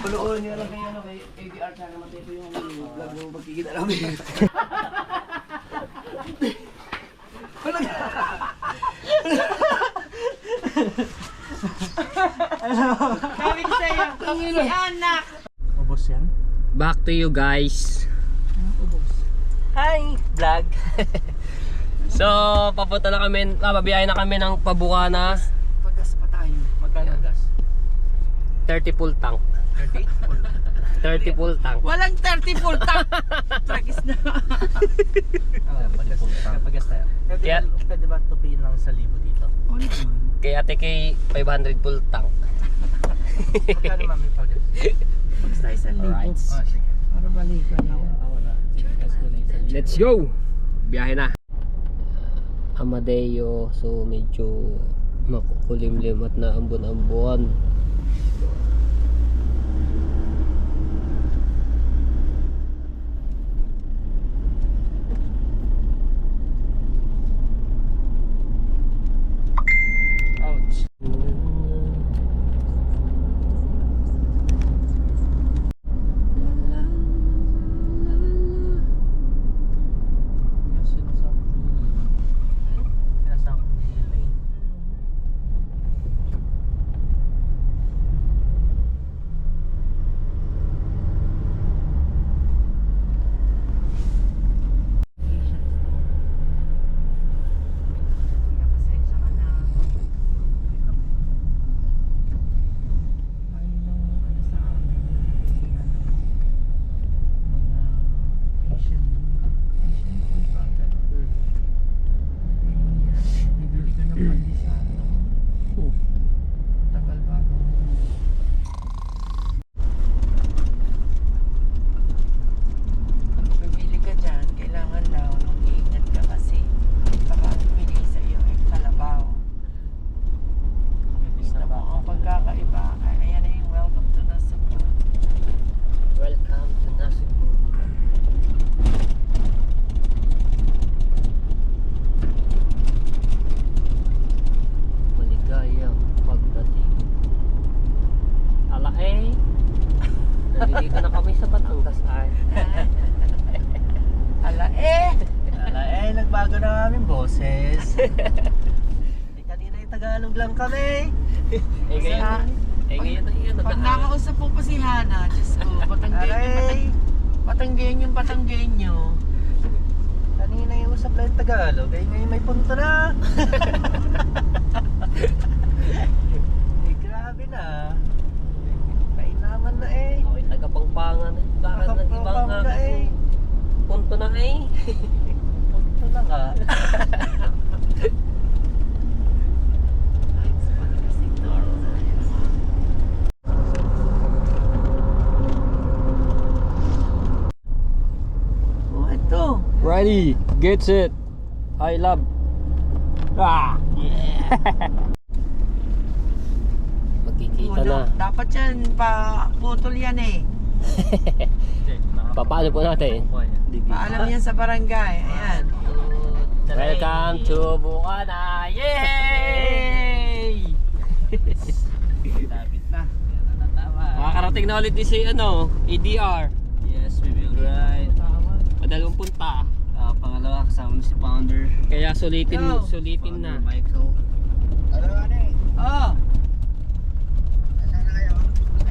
Panoorin niyo lang kayo kay ADR tsaka matay ko yung vlog ng pagkikita namin. Sabi ko sa'yo, si anak. Ubos yan? Back to you guys. Hi vlog. So papunta na kami, pabiyahe na kami ng Pabukana. Pag-gas pa tayo. Magkano gas? 30 full tank. 30 full tank. Walang 30 full tank. Tragis na. Pag-gas tayo. Kaya, Pwede ba tupiin lang sa libo dito? kay ate kay 500 full tank. Magkano mami pag-gas? Pag tayo sa Alright. libo. Oh, sige. Para balikan niya. Wala. Sige, gas ko na isa. Let's go! Biyahe na. Amadeo, so medyo makukulimlim at naambon-ambuan. Ouch. Pasensya ka na. Ay, ano sa amin. Mga patient bibili ka ng pandesal. Tagal bago. Bibili ka dyan, kailangan daw mag-iingat ka kasi baka bigay sa iyo ay kalabaw. Kita mo ang pagkakaiba. Ay, ayan na yung welcome to Nasugbu. Welcome to Nasugbu. Maligayang pagdating. Nandito na kami sa Batangas ay. Ala eh! Nagbago na kami boses. Kanina yung Tagalog lang kami. Ngayon na yun. Pag nakausap po pa si Hana, Diyos ko, Batanggenyo. Kanina yung usap lang yung Tagalog. Ngayon may punto na. Grabe na. Kainaman na eh. Okay, tagapangpangan eh. Bakit ng ibang Nakapangpang ka eh. punto na eh. Punto na nga. Oh, ito. Ready, get set. I love. Ah! Magkikita na. Dapat yan, putol yan eh. Paano po natin? Paalam yan sa barangay. Ayan. Welcome to Bukana! Yay! Lapit na. Makakarating na ulit din si ADR. Yes, we will ride. Padalawang punta. Pangalawa kasama si Founder. Kaya sulitin Go. na. Michael. Oh.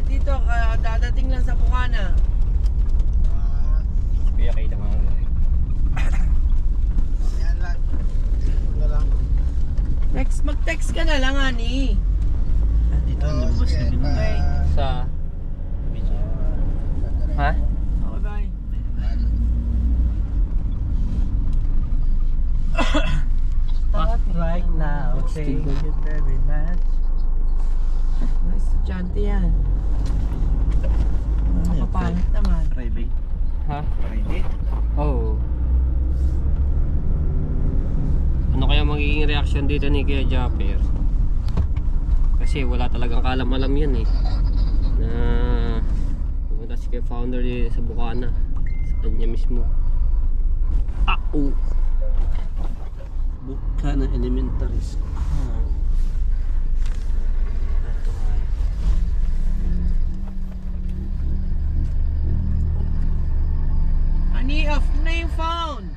Dito, dadating lang sa Bukana. Kaya kayo naman. Mag-text ka na lang, Ani. Dito, lumabas na din. Okay. Sa... Ha? Okay, bye. Start right now. Thank you very much. Mga estudyante yan. Nakapangit naman. Private. Ha? Private. Oh. Ano kaya magiging reaction dito ni Kuya Japper? Kasi wala talagang kalam-alam yan eh. Na pumunta si Kuya Founder sa Bukana. Sa kanya mismo. Oh. Bukana Elementary School. Ito ay phone!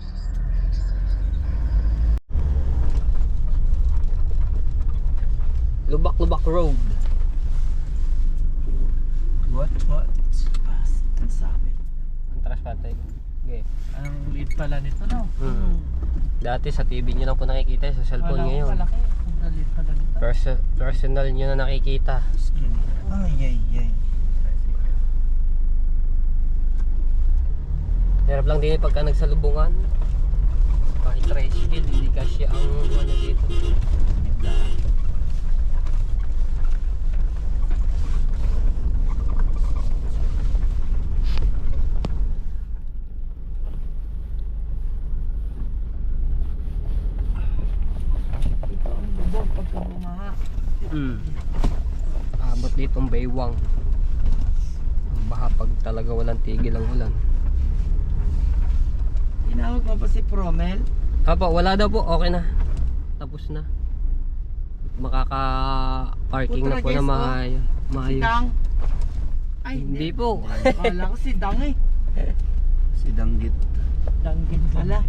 Lubak-lubak road. What? Ang sabi. Ang taras patay. Okay. Ang lead pala nito, no? Dati sa TV nyo lang po nakikita, sa cellphone Wala ngayon. akong malaki. Ang lead pala nito. Personal nyo na nakikita. Ay. Hirap lang din pagka nagsalubungan. Kahit tricycle, hindi kasi ang ano dito. Ito ang bubog pagka bumaha. Abot dito ang baywang. Baha pag talaga walang tigil ang ulan. Tinawag mo pa si Promel? Apo, wala daw po. Okay na. Tapos na. Makaka-parking na po na maayos. Si Dang? Ay, Hindi po. Kala ko si Dang eh. Si Danggit. Danggit pala.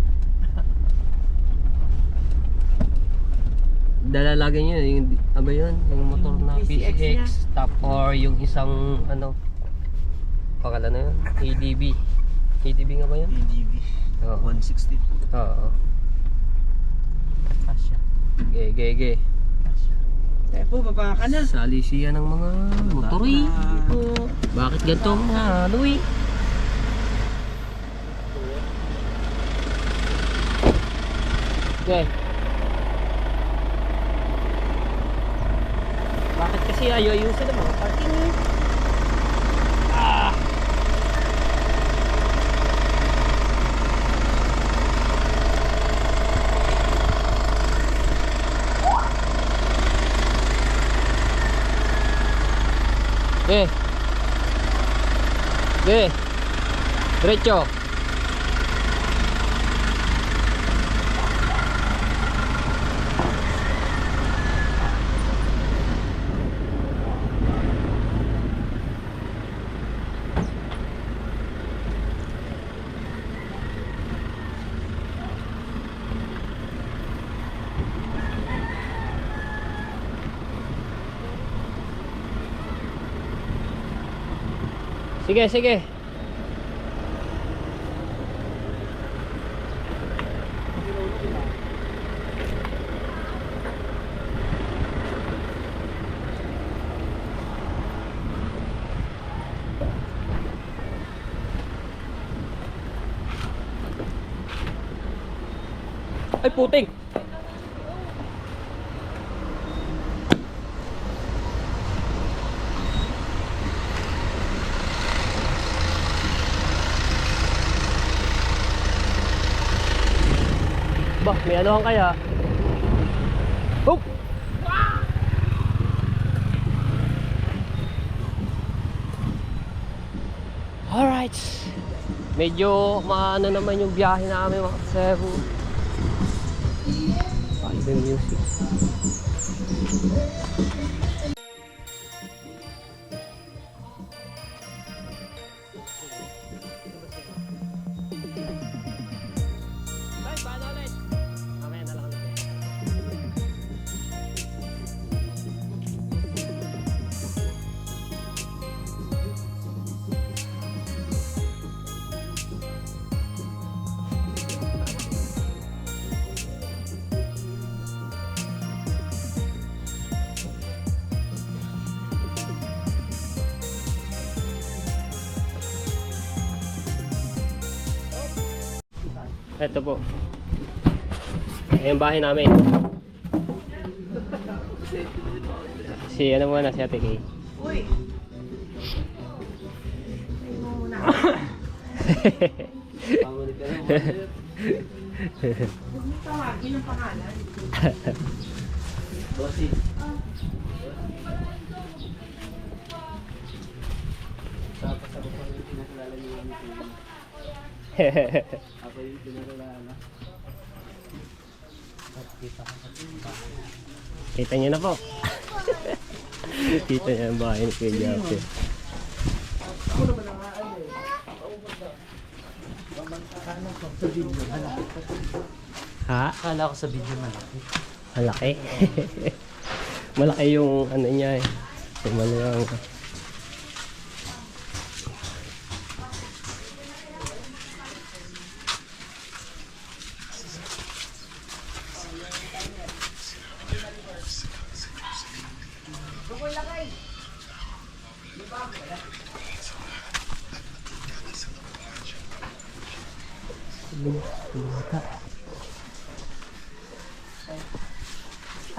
Dala lagi nyo yung ano yun? Yung motor Yung na PCX PCX top or yung isang ano pangalan na yun? ADB. ADB nga ba yun? ADV. Oo. 160. Oo. Asya. Ge. Tayo po, baba ka na. Salisiya ng mga motor eh. Bakit ganito mga ano eh? Okay. Bakit kasi ayaw ayusin ang mga parking eh? Diretso. Sige. Ay puting. Bah, may anuhan kaya? Oh! Alright. Medyo maano naman yung biyahe namin mga Cebu. Paano yung music? Paano ulit? Mamaya na lang ulit. Ito po. Ayan bahay namin. Si ano muna, si Ate Kay. Uy! Ay mo muna. Huwag mo tawagin ang pangalan. Kita niyo na po. Kita niyo ang bahay ni Kuya Japper. Sa video, malaki. Ha? Akala ko sa video malaki. Malaki. Malaki yung ano niya eh. Yung ano yung...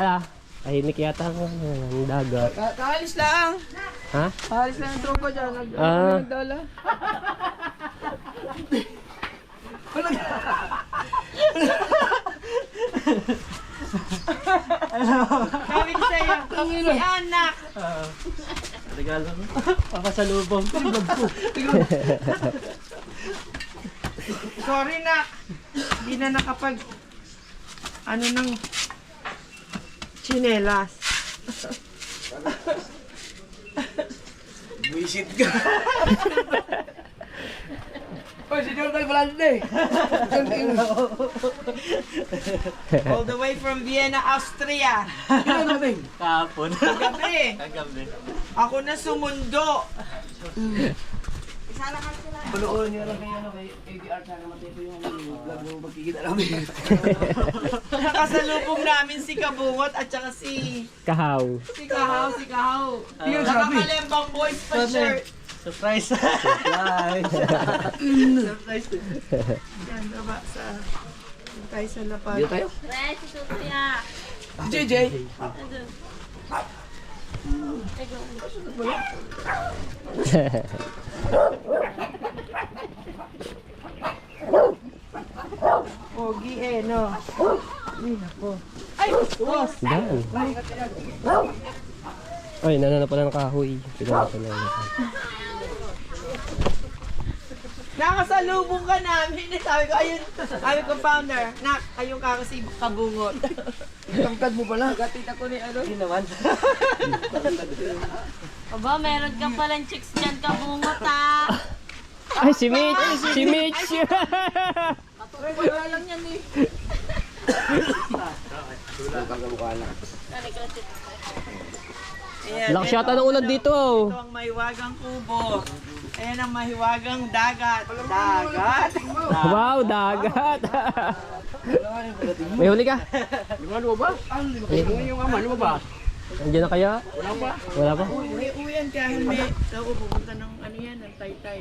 Ala, tahimik yata ang dagat. Kaalis lang. Ha? Kaalis lang ang tropa dyan. Ah. Nagdala. Sabi ko sa'yo, si anak. Regalo mo. Papasalubong. Vlog ko. Sorry nak. Hindi na nakapag ano ng chinelas. Visit ka. Oh, si Jordan pala din eh. All the way from Vienna, Austria. Kailan natin? Kahapon. Gabi. Kagabi. Ako na sumundo. Panoorin niyo lang kay ADR sana matay ko yung vlog ng pagkikita namin. Nakasalubong namin si Kabungot at saka si Kahaw. Kahaw. Tingnan sabi. Nakakalembang boys pa shirt. Surprise. Surprise. Surprise. Yan, baba sa tayo sa lapad. Dito tayo. Fresh, susuya. JJ. Pogi eh, no? Ay, nako. Ay, boss! Yan. Ay, nanana pala ng kahoy. Pila pala. Nakasalubong ka namin. Sabi ko, ayun. Sabi ko, founder. Nak, ayun ka kasi Kabungot. Tangkad mo pala. Gatita ko ni ano. Hindi naman. Aba, meron ka palang chicks dyan, Kabungot ah. Ay, si Mitch! Si Mitch! Wala lang yan eh. Ayan, Lakas yata ng ulan dito. Ito ang mahiwagang kubo. Ayan ang mahiwagang dagat. Dagat? Wow, dagat! May huli ka? Ano ba? Yung ama, ano ba? Andiyan na kaya? Wala pa? Uwi-uwian ka, may ako pupunta ng ano yan, ng Taytay.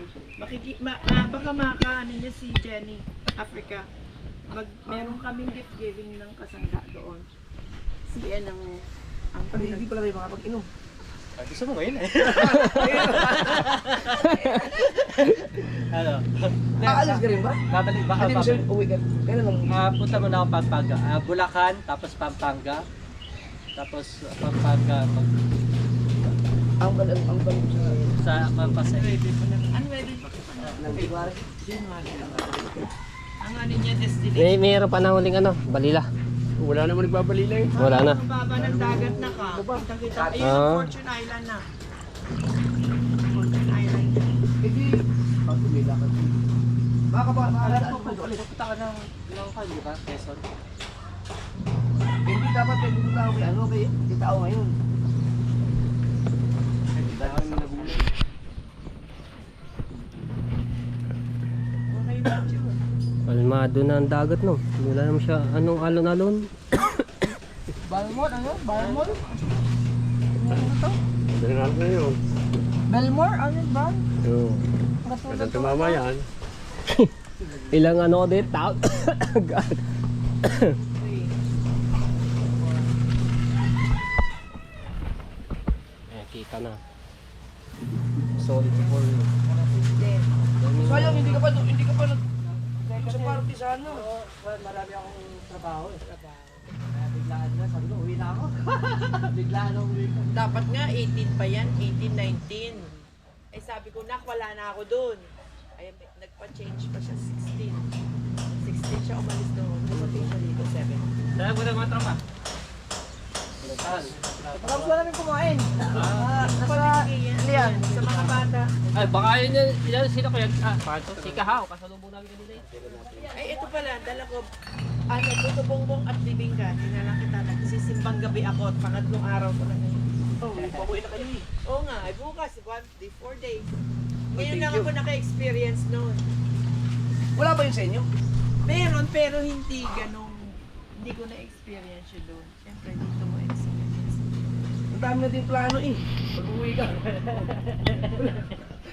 Baka makaano niya si Jenny, Africa. Meron kaming gift giving ng kasangga doon. Si Ian ang Hindi pala tayo makapag-inom. Gusto mo ngayon eh. Ano? Aalis ka rin ba? Babalik baka Hindi mo siya uwi ka. Kailan lang? punta mo na ako Pampanga. Bulacan, tapos Pampanga. Tapos Pampanga Ang balang sa Pampasay. ano ready? ng February. Ang ano niya destination. Mayroon pa na huling ano, balila. Wala naman nagbabalila eh. Wala na. Ang baba ng dagat na ka. Kita-kita. Ayun Ah. ang Fortune Island na. Fortune Island. Hindi. Pagkumila ka. Baka ba? Pupunta ka ng Langkan, di ba? Quezon. Hindi dapat may pupunta ako kay ano kay tao ngayon. Okay ba yun? Kalmado na ang dagat no. Wala naman siya anong alon-alon. Balmore, ano? Balmore? General na yun. Belmore? Ano ba? Oo. Kasi tumama yan. Ilang ano ko dito? Tao. God. Kita na. Solid for So ayun, hindi ka pa nag sa party sa ano. Marami akong trabaho eh. Kaya biglaan na, sabi ko, uwi na ako. Biglaan ako uwi ko. Dapat nga 18 pa yan, 18, 19. Eh sabi ko, nak, wala na ako doon. Ay, nagpa-change pa siya, 16. 16 siya umalis doon. Dumating siya dito, 7. Dala mo na mga tropa. Tapos wala namin kumain. Nasa Lian. Sa mga bata. Ay, baka yun sila kaya, paano? Si Kahaw, kasalubong namin kanina eh. Ay, ito pala, dala ko, Tuto Bongbong at Bibingka. Dinalang kita, nagsisimbang gabi ako at pangatlong araw ko na ngayon. Oh, pabuhay na kayo eh. Oo nga, ay bukas, 4 days. Ngayon lang ako naka-experience noon. Wala ba yun sa inyo? Meron, pero hindi ganun. Hindi ko na-experience yun doon. Siyempre, dito mo experience. Ang dami natin plano eh. Pag-uwi ka.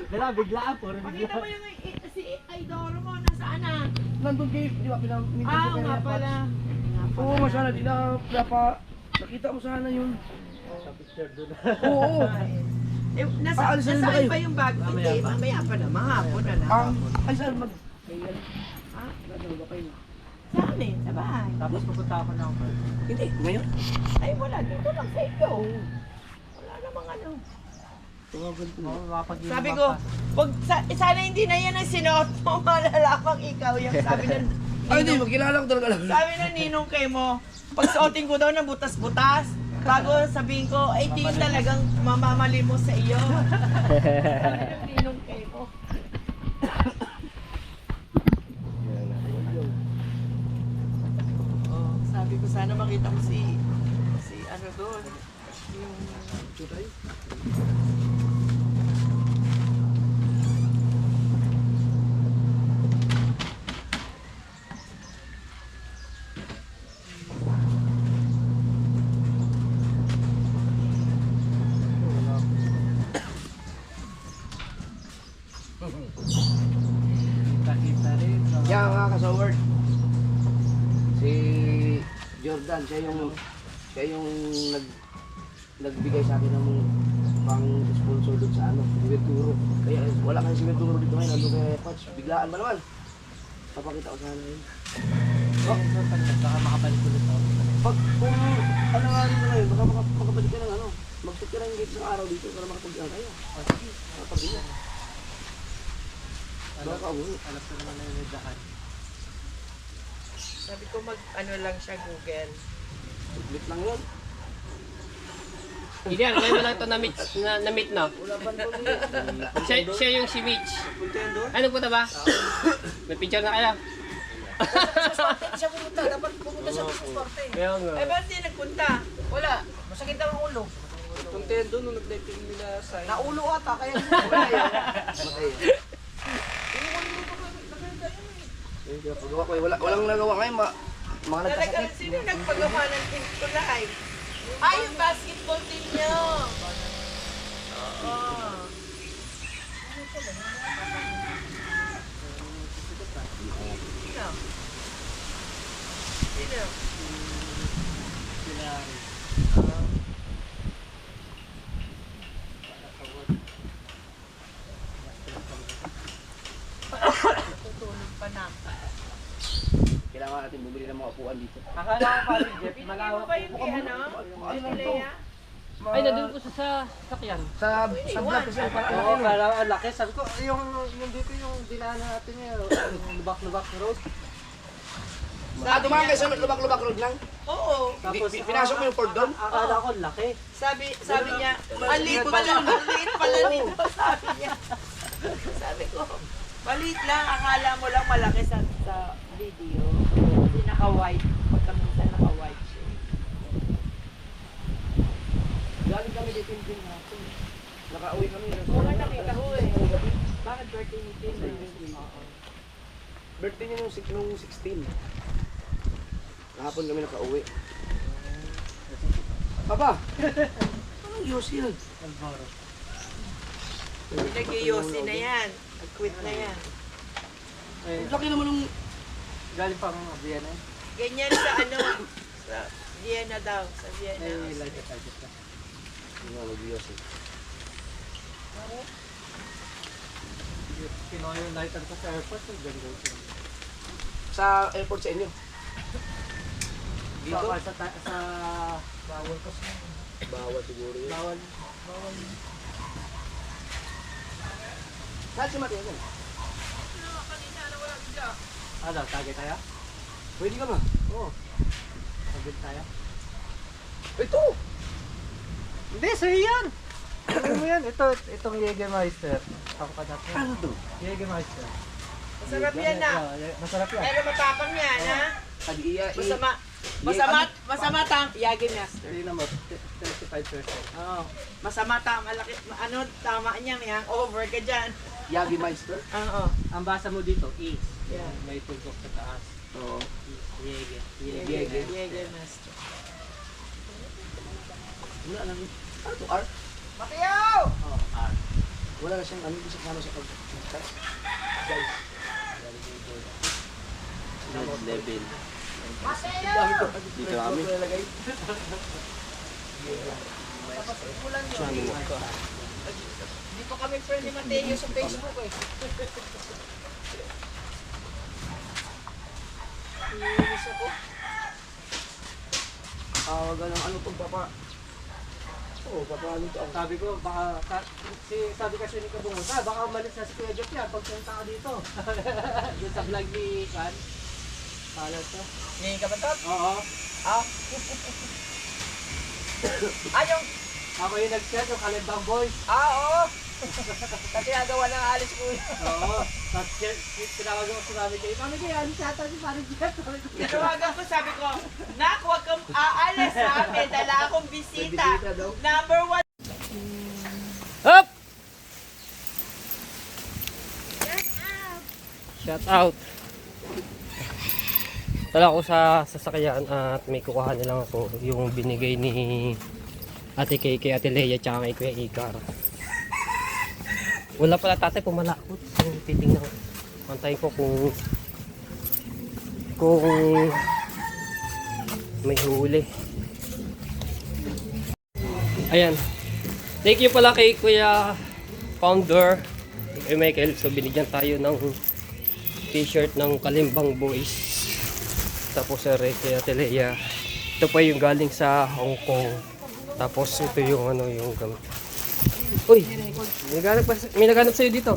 Wala, biglaan po. Pakita mo yung si Idoro mo, nasaan na? Nandun kayo, di ba? Pinang-mintin Ah, ko kayo nga na pala. Oo, masana. Di na, nakita mo sana yun. Oo. Eh, nasaan Aalisin na kayo. pa yung bag? Hindi, mamaya pa na, mahapon na lang. Ay, saan mag... Ha? Nagdalo ba kayo? Saan eh? Sa bahay. Tapos pupunta ako ng Hindi, ngayon. Ay, wala. Dito lang sa iyo. Wala namang ano. Tawagan ko. Sabi ko, sana hindi na yan ang sinuot mo. Malalaman ikaw yung sabi ng... Ay, hindi, magkilala ko talaga lang. Sabi ng ninong kay mo, pag suotin ko daw ng butas-butas, bago sabihin ko, ay di talagang mamamali mo sa iyo. Sabi ng ninong kay mo. Oh, sabi ko sana makita ko si ano doon, yung Kita rin. Yan nga kasaward. Si Jordan, siya yung nagbigay sa akin ng pang sponsor doon sa ano, Siberturo. Kaya wala kang Siberturo dito ngayon, nandun kay Patch. Biglaan ba naman? Papakita ko sana yun. Oh, baka makabalik ulit ako. Pag kung ano nga dito ngayon, baka makabalik ka ng ano, mag-set ka ng gate sa araw dito para makapag-ilan kayo. Makapag-ilan. Baka uwi. Alam ko naman na yung dahan. sabi ko ano lang siya Google. Sublit lang yun. Hindi yan, ngayon mo lang ito na-meet na. Wala pa ito Siya yung si Mitch. Punta yan doon. Ano punta ba? May picture na kaya? Siya pumunta, dapat pumunta siya sa sorte. Kaya nga. Eh, ba't di nagpunta? Wala, masakit daw ang ulo. Punta yan doon nung nag-letting nila sa... Naulo ata, kaya wala yun. Matay yun. Yung pinapagawa ko, walang nagawa ngayon, mga Talagang nagkasakit. sino nagpagawa ng team to live? Ay, yung basketball team niyo! Oo. Sino? Sino? Tutulog pa na. Kailangan natin bumili ng mga upuan dito. Akala ko pa rin, Jeff. Binigay mo ba yung kay ano? Kay Lea? Ay, nandun ko sa sakyan. Sa vlog kasi para Oo, parang ang laki. Sabi ko, yung dito yung dinaan natin ngayon, yung lubak-lubak na road. dumaan kayo sa lubak-lubak road lang. Oo. Tapos, Pinasok mo yung port doon? Akala ko laki. Sabi niya, maliit pala nito, sabi niya. Sabi ko, maliit lang, akala mo lang malaki sa video. Hindi naka-white, pagkaminsan naka-white siya. Galing kami dito yung din natin. Nakauwi kami. Oo nga, nakita ko eh. Bakit birthday ni Tim? Birthday niya nung 16. Kahapon kami nakauwi. Papa! Anong Yossi yan? Alboro. Nag-yosi na yan. Nag-quit na yan. Ang laki naman nung... Galing pang Vienna. Ganyan sa ano, sa Vienna daw. Sa Vienna. Ay, like it, I just Ano, nag-Yossi. Kinuha yung lighter ko sa airport, yung ganda ito. Sa airport sa inyo. Dito? Bawal sa bawal kasi. Bawal siguro yun. Bawal. Saan si Mateo yan? Ano, tagay tayo? Pwede ka ba? Oo. Sabit tayo. Ito! Hindi, sa'yo yan. Ano mo yan? Itong Jägermeister. Ako pa natin. Ano to? Jägermeister. Masarap yan na. Masarap yan. Pero matapang yan, ha? Pag-iya, Masama tang Yagi Master. Hindi naman, 35%. Oo. Masama tang malaki, tama niya, may hangover ka dyan. Yagi Meister. Oo. Ang basa mo dito, is. Yeah. May tugok sa taas. Oo. Jäger. Yagi Master. Wala lang. Ano to? R? Matiyaw! Oh, ah. Wala na siyang ano sa kano sa pag-test. Guys. Level. Matiyaw! Dito kami. Dito kami friend ni Mateo sa Facebook eh. Iinis ako. Wag lang ano tong papa. Oo, papa ano to? Sabi ko, baka, sabi kasi ni Kabungo, baka umalis na si Kuya Jeff yan, pagpunta ka dito. Doon sa vlog ni Kan. Paano to? Ngayon ka ba to? Oo. Ah. Yung... Ako yung nag-share, yung Kalimbang Boys. Oo. Kasi nagawa ng alis ko. Oo. Tapos tinawag ako sa mami kayo. Mami kayo, ano siya ata si Parang Jeff? Tinawagan ko, sabi ko, Nak, huwag kang aalis ha. May dala akong bisita. Bisita daw. Number 1. Up! Shout out! Tala ko sa sasakyan at may kukuha nilang ako yung binigay ni Ate Kay kay Ate Leia tsaka kay Kuya Icar. Wala pala tatay pumalakot. So titingnan ko. Antayin ko kung may huli. Ayan. Thank you pala kay Kuya Founder kay Michael. So binigyan tayo ng t-shirt ng Kalimbang Boys. Tapos kay Ate Leia. Ito pa yung galing sa Hong Kong. Tapos ito yung ano yung gamit. Uy, may naghanap sa'yo dito.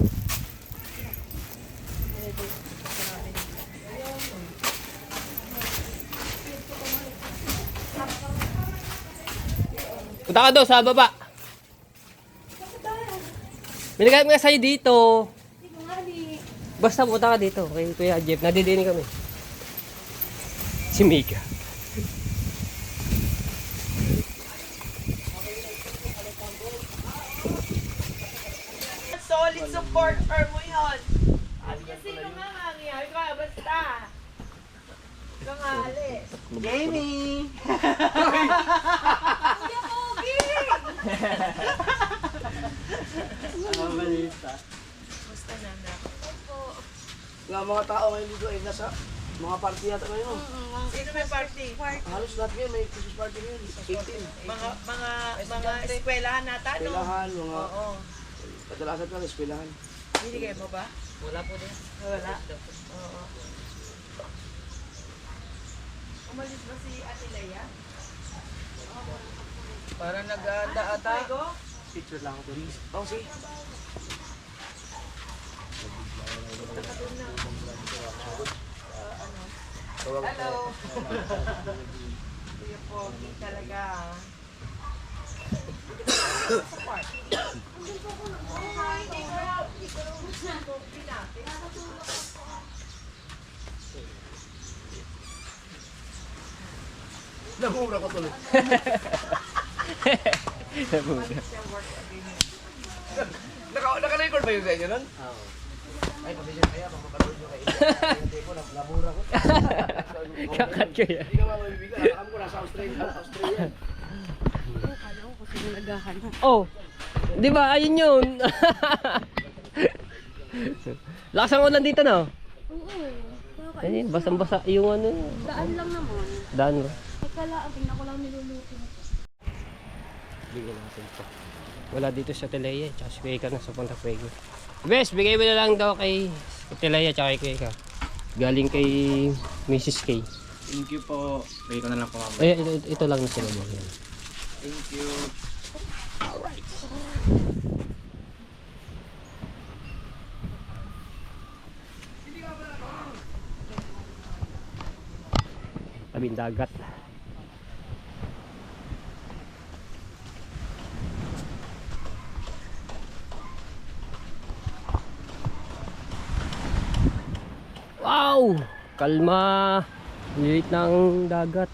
Punta ka daw sa baba. May naghanap nga sa'yo dito. Basta punta ka dito kay Kuya Jeff. Nadidinig kami. Si Mika. Solid supporter mo yun. Sino nga mangyayari ka? Basta. Ikaw nga alis. Jamie! Kuya Pogi! Ang balita. Basta na na. Nga mga tao ngayon dito ay nasa mga party yata ngayon. Sino may party? Halos lahat ngayon may Christmas party ngayon. 18. Mga eskwelahan nata, no? Eskwelahan, mga Oo. kadalasan lang eskwelahan. Binigay mo ba? Wala po din. Wala. Oo. Umalis ba si Ate Leia? Para nag-aanda ata. Go? Picture lang ako. Oh, si. Hello. Kuya Pogi talaga. Nabura ko tuloy. Naka-record ba yun sa inyo nun? Oo. Ay, pasensya kaya, makapanood nyo kayo. Hindi ko, nabura ko. Kakat ko yan. Hindi ka mamibigay. Alam ko, nasa Australia. Oh, di ba? Ayun yun. Lakas ang ulan dito, no? Oo. Ayun, basang-basa yung ano. Daan lang naman. Daan mo. Teka lang, tingnan ko lang niluluto. Bigyan natin ito. Wala dito sa Teleya, tsaka si Kuya na sa Punta Fuego. Bes, bigay mo na lang daw kay Teleya tsaka kay Kuya. Galing kay Mrs. K. Thank you po. Bigay ko na lang po mamaya. Eh, ito lang na sila mo. Thank you. Alright. Tabing dagat. Wow! Kalma! Lilit ng dagat.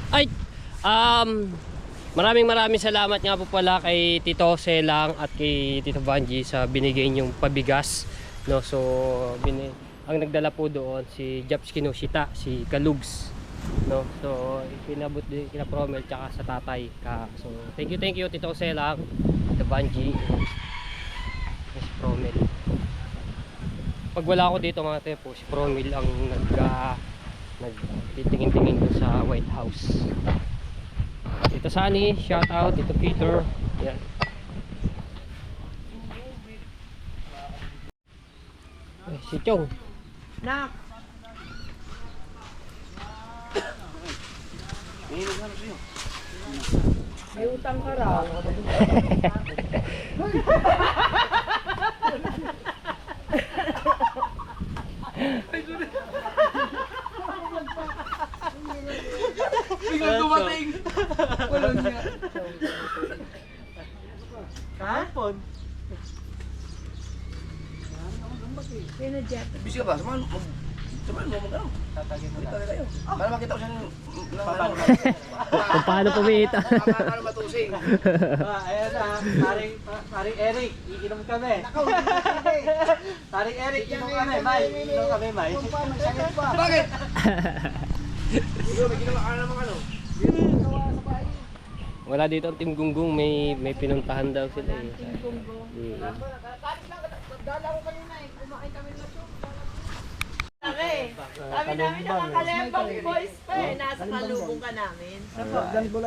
Ay, maraming salamat nga po pala kay Tito Selang at kay Tito Vanji sa binigay niyong pabigas, no. So ang nagdala po doon si Japs Kinoshita, si Kalugs, no. So pinabot din kina Promel tsaka sa tatay ka. So thank you Tito Selang, Tito Vanji, si Promel. Pag wala ako dito mga tepo, si Promel ang nagtitingin-tingin doon sa White House. Tito Sunny, shout out. Tito Peter, yan. Ay, si Chong. Nak, may utang ka raw. Biglang dumating. Wala niya. Ha? Sino Jeff? Busy ka ba? Samahan mo mag-ano. Tatagin mo tayo. Para makita ko siya ng Kung paano pumita. paano matusing. Ayan na, paring Eric, iinom kami. Paring Eric, iinom kami, May. Iinom kami, May. Bakit? May ginawa ka namang ano? Wala dito ang Team Gunggong, may pinuntahan daw sila eh. Sabi namin nakakalembang boys pa eh. Nasa kalubong ka namin.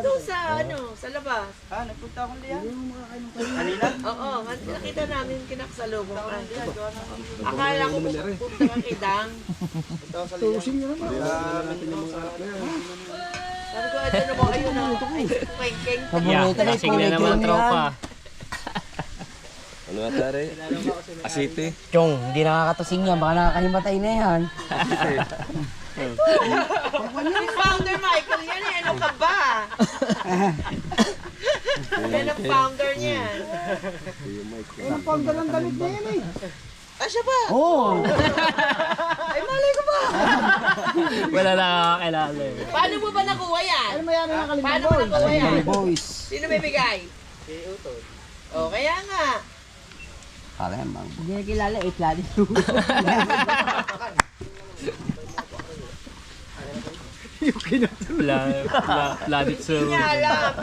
Doon sa sa labas. Nagpunta akong liyan. Oo, nakita namin kinakasalubong ka. Akala ko pupunta ka kay Dang. Sabi ko, ito na ba ayun na? Ay, pengkeng. Yeah, lasing na naman tropa. Ano atare? Asite. Chong, hindi nakakatusing yan. Baka nakakahimatay na yan. Si Founder Michael yan eh. Ano ka ba? Yan ang founder niyan. Ang founder ng damit na yan eh. Ah, siya ba? Oo. Ay, malay ko ba? Wala na kakakilala eh. Paano mo ba nakuha yan? Ano mayroon na kalimang Paano mo nakuha yan? boys? Sino may bigay? Si Utod. O, kaya nga. Kalimang. Hindi na kilala eh. Planet Planet Zoo. Alam.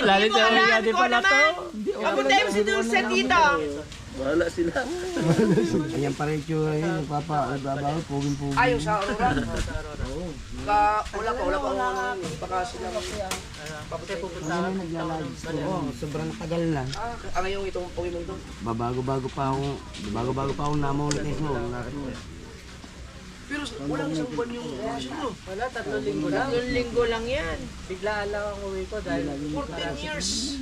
Planet Zoo nga di pala to. Kapunta mo si Dulce dito. Wala sila. Ayan pa rin yung nagbabaw, puging-puging. Ayaw sa Aurora. Wala pa ako. Baka sila Ano na naglalagay? Oo, sobrang tagal na. ngayong itong Pokemon doon. Bago-bago pa ako na-monetize mo. Pero walang isang buwan yung reaction mo. Wala, 3 linggo lang. 3 linggo lang yan. Biglaan lang ang uwi ko dahil 14 years.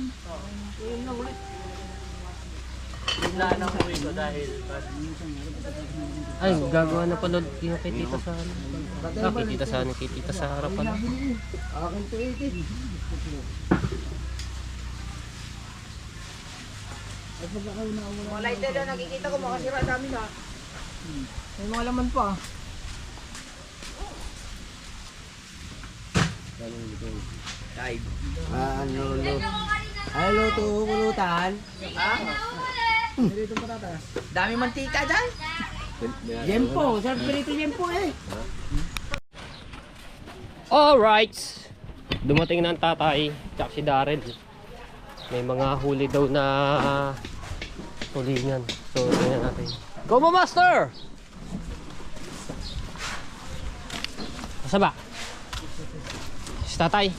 biglaan ang uwi ko dahil Ay, gagawa na pala yung kay Tita sa ano. Kay Tita sa ano, kay Tita sa harap pala. Akin to 80. Mga lighter na nakikita ko, makasira dami na. May mga laman pa. Ano, luto pulutan. Dami mantika dyan. Yempo, sarap pirito yempo eh. Alright! Dumating na ang tatay, tsaka si Darren. May mga huli daw na tulingan. So, tingnan natin. Go mo, master! Asa ba? Si tatay.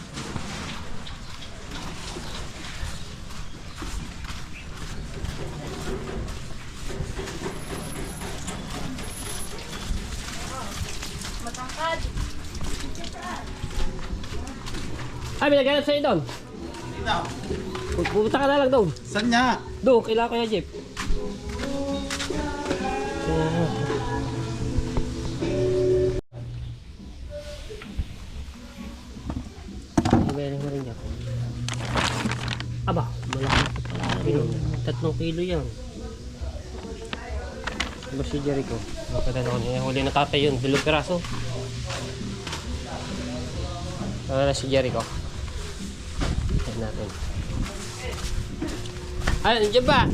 Ay, may naghanap sa'yo doon. Pupunta ka na lang doon. Saan niya? Doon, kailangan ko yung jeep. Meron na rin yan. Aba, malaki. 3 kilo yan. Diba si Jericho? Makatanong niya. Huli na tatay yun. 2 piraso. Ano na si Jericho? Tignan natin. Ay, nandiyan ba?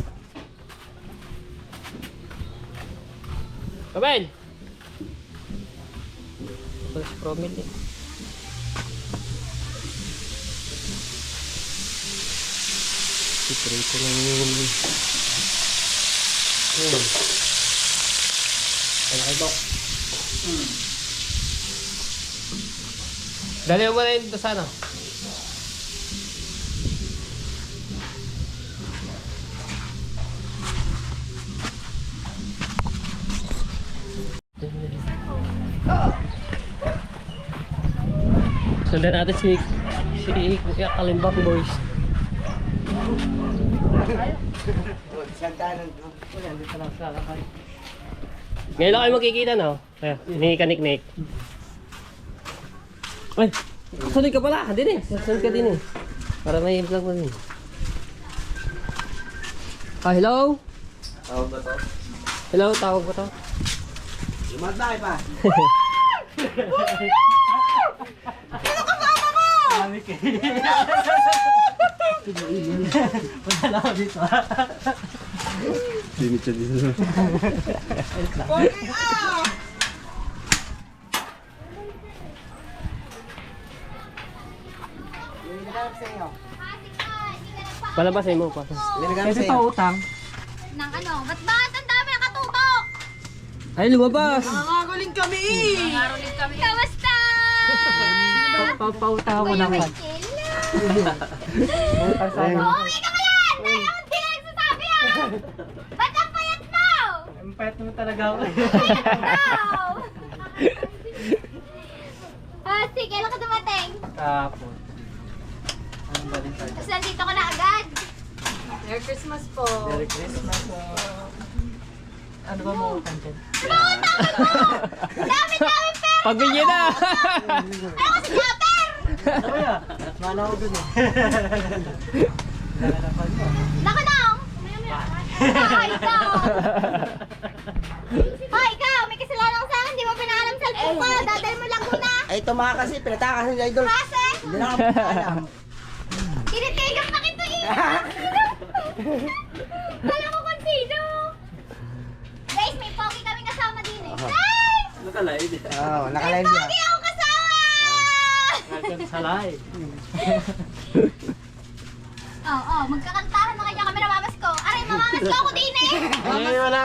Kabel! Ito si Promil eh. Siprito lang yun. Ano kay Dok? Dali mo na yun sa ano? Sundan natin si Kuya Kalimbak Boys. Ngayon lang kayo magkikita, no? Kaya, ni Kanik-Nik. Ay, sunod ka pala. Din eh. Sunod ka din eh. Para may vlog mo din. Ah, hello? Tawag ba to? Hello, tawag ba to? Lumatay pa. Wala ako dito. Limit siya dito. Palabasin mo pa. Kasi pa utang. Nang ano, ba't ang dami nakatutok? Ay, lumabas! Nangangaling kami eh! Marulig kami. Kamusta? Pautang ako Kuya naman. Michael? Utang sana. Uuwi ka ngayon! Dahil ako hindi lang nagsasabi ah! Ba't ang payat mo? Ang payat naman talaga ako. Wow! Sige, kailan ka dumating? Tapos. Anong ba din tayo? Tapos nandito ka na agad. Merry Christmas po. Merry Christmas. Ano ba mo utang dyan? Dami-dami pera! Pagbigyan na! Ako si Japper! Ano kaya? Mana ako dun eh. Nalalapan mo. Nako nang! Hoy, ikaw! Hoy, ikaw! May kasalanan ka sa akin. Di mo pinaalam sa cellphone ko. Dadal mo lang muna. Ay, tuma kasi, pinatakas ni Idol. Kasi, Hindi na kami alam. tinitigam na kita eh. Alam ko kung sino. Guys, may pogi kami kasama din eh. Guys! Nakalive. Oo, nakalive siya. Pogi ako kasama! Welcome sa live. Oo, magkakantahan na kanya kami namamas ko. Aray, mamamas ko ako din eh. Ay, wala.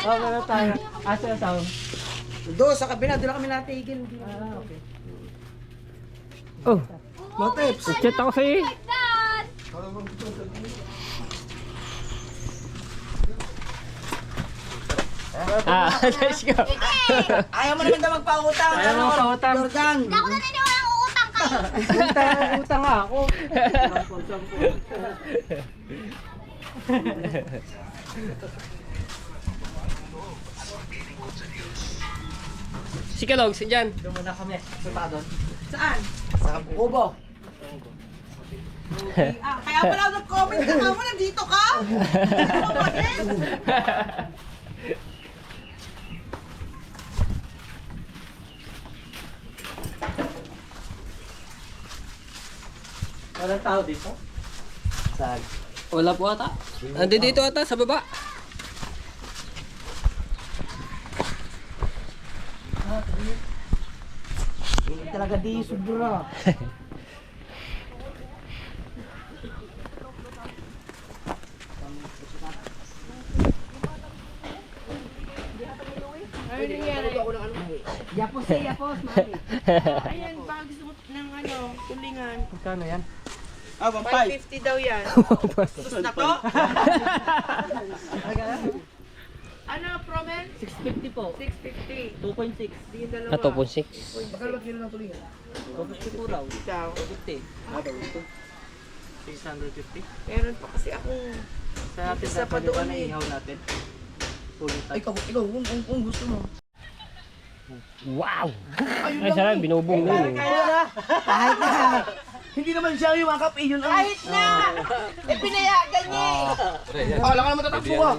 Okay na tayo. Asa yung sound? Doon sa kabila, doon lang kami natigil. Ah, okay. Oh, Mga tips. chat ako sa'yo eh. Like that. Ah, let's go. Ayaw mo naman daw magpautang. Ayaw mo magpautang. Jordan. Hindi ako naniniwala ang uutang ka. Utang nga ako. Si Kalog, si Jan. Doon muna kami. Punta doon. Sa Kubo. Kaya pala nag-comment ka mo, nandito ka? Ano ba din? Walang tao dito? Saan? Wala po ata. Nandito dito ata sa baba. Talaga di sobra. Ano nangyari? Yapos eh, yapos. Mami. Ayan, baka gusto mo ng ano, tulingan. Kano yan? 550 daw yan. Gusto na to? Ano, Promen? 650 po. 650. 2.6. Di yung dalawa. Ah, 2.6. Magkano ba kilo ng tulingan? 250 po raw. Ikaw. 250. 650. Meron pa kasi akong Sa atin Isa pa pwede doon na eh. ihaw natin. Pulot tayo. Ikaw, kung gusto mo. Wow! Ay, sarap. Binubong na yun. Kahit na. Hindi naman siya yung akap eh, yun ang... kahit na! Eh, pinayagan niya eh. Wala ka naman tatakbo ka.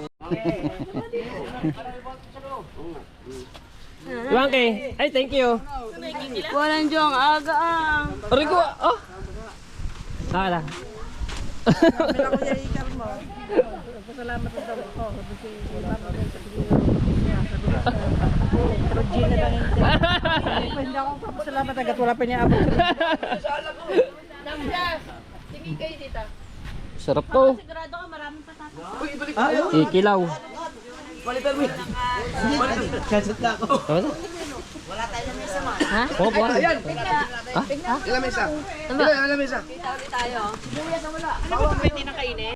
Iwangke! Ay, thank you! Walang jong aga ah. Aray ko! Oh! Wala. Sabi na ko niya ikar mo. Pasalamat na daw ako. Sabi si Mama Bel, sabi niya, sabi niya, Regina lang hindi. Hindi ako papasalamat agad, wala pa niya abot. Namjas! Tingin kayo dito. Sarap to. Sigurado ka maraming patatas. Ikilaw. Kansat na ako. Ano? Ha? Oo, buwan. Ilang mesa? Ilang mesa? Ano ba ito pwede na kainin?